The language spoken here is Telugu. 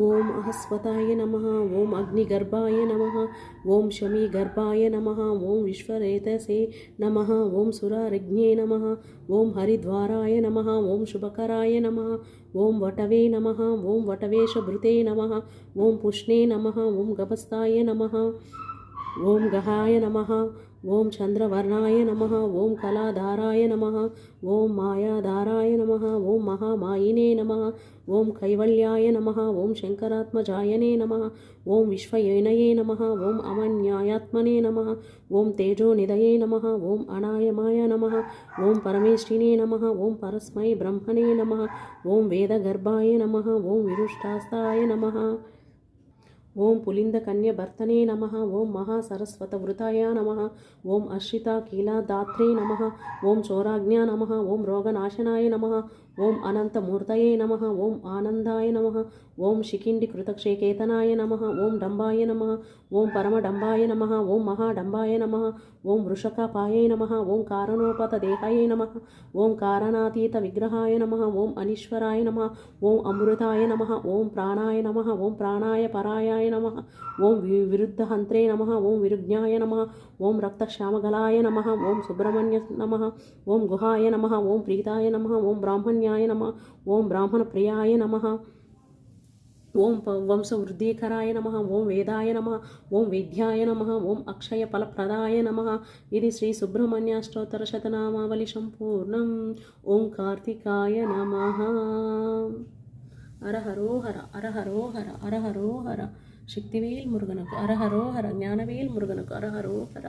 ఓం అహస్వతాయ నమః. ఓం అగ్నిగర్భాయ నమః. ఓం శమీగర్భాయ నమః. ఓం విశ్వరేతసే నమః. ఓం సురారిజ్ఞే నమః. ఓం హరిద్వారాయ నమః. ఓం శుభకరాయ నమః. ఓం వటవే నమః. ఓం వటవేశభృతే నమః. ఓం పుష్ణే నమః. ఓం గభస్తాయ నమః. ఓం గహాయ నమః. ఓం చంద్రవర్ణాయ నమః. ఓం కళాధారాయ నమః. ఓం మాయాధారాయ నమః. ఓం మహామాయినే నమః. ఓం కైవల్యాయ నమః. ఓం శంకరాత్మజాయనే నమః. ఓం విశ్వయోనయే నమః. ఓం అమన్యాయాత్మనే నమః. ఓం తేజోనిధయే నమః. ఓం అనాయమాయ నమః. ఓం పరమేష్ఠినే నమః. ఓం పరస్మై బ్రహ్మణే నమః. ఓం వేదగర్భాయ నమః. ఓం విరుష్టాస్తాయ నమః. ఓం పులిందకన్యభర్తనే నమః. ఓం మహాసరస్వతవృతాయ నమః. ఓం అశ్రితాకీలాదాత్రే నమః. ఓం చోరాజ్ఞా నమః. ఓం రోగనాశనాయ నమః. ఓం అనంతమూర్తయే నమః. ఓం ఆనందాయ నమః. ఓం శిఖిండికృతక్షేకేతనాయ నమః. ఓం డంబాయ నమః. ఓం పరమడంబాయ నమః. ఓం మహాడంబాయ నమః. ఓం వృషకపాయే నమః. ఓం కారణోపతదేహాయ నమః. ఓం కారణాతీత విగ్రహాయ నమః. ఓం అనీశ్వరాయ నమః. ఓం అమృతాయ నమః. ఓం ప్రాణాయ నమః. ఓం ప్రాణాయ పరాయాయ నమః. ఓం విరుద్ధహంత్రే నమః. ఓం విరుజ్ఞాయ నమః. ఓం రక్తశ్యామగలాయ నమః. ఓం సుబ్రహ్మణ్య నమః. ఓం గుహాయ నమః. ఓం ప్రీతాయ నమః. ఓం బ్రాహ్మణ్యాయ నమః. ఓం బ్రాహ్మణప్రియాయ నమః. ఓం వంశవృద్ధీకరాయ నమః. ఓం వేదాయ నమః. ఓం విద్యాయ నమః. ఓం అక్షయ ఫలప్రదాయ నమః. ఇది శ్రీ సుబ్రహ్మణ్యాష్టోత్తర శతనామావళి సంపూర్ణం. ఓం కార్తికాయ నమః. అరహరోహర అరహరోహర అరహరోహర శక్తివేల్ మురుగనకు అరహరోహర జ్ఞానవేల్ మురుగనకు అరహరోహర.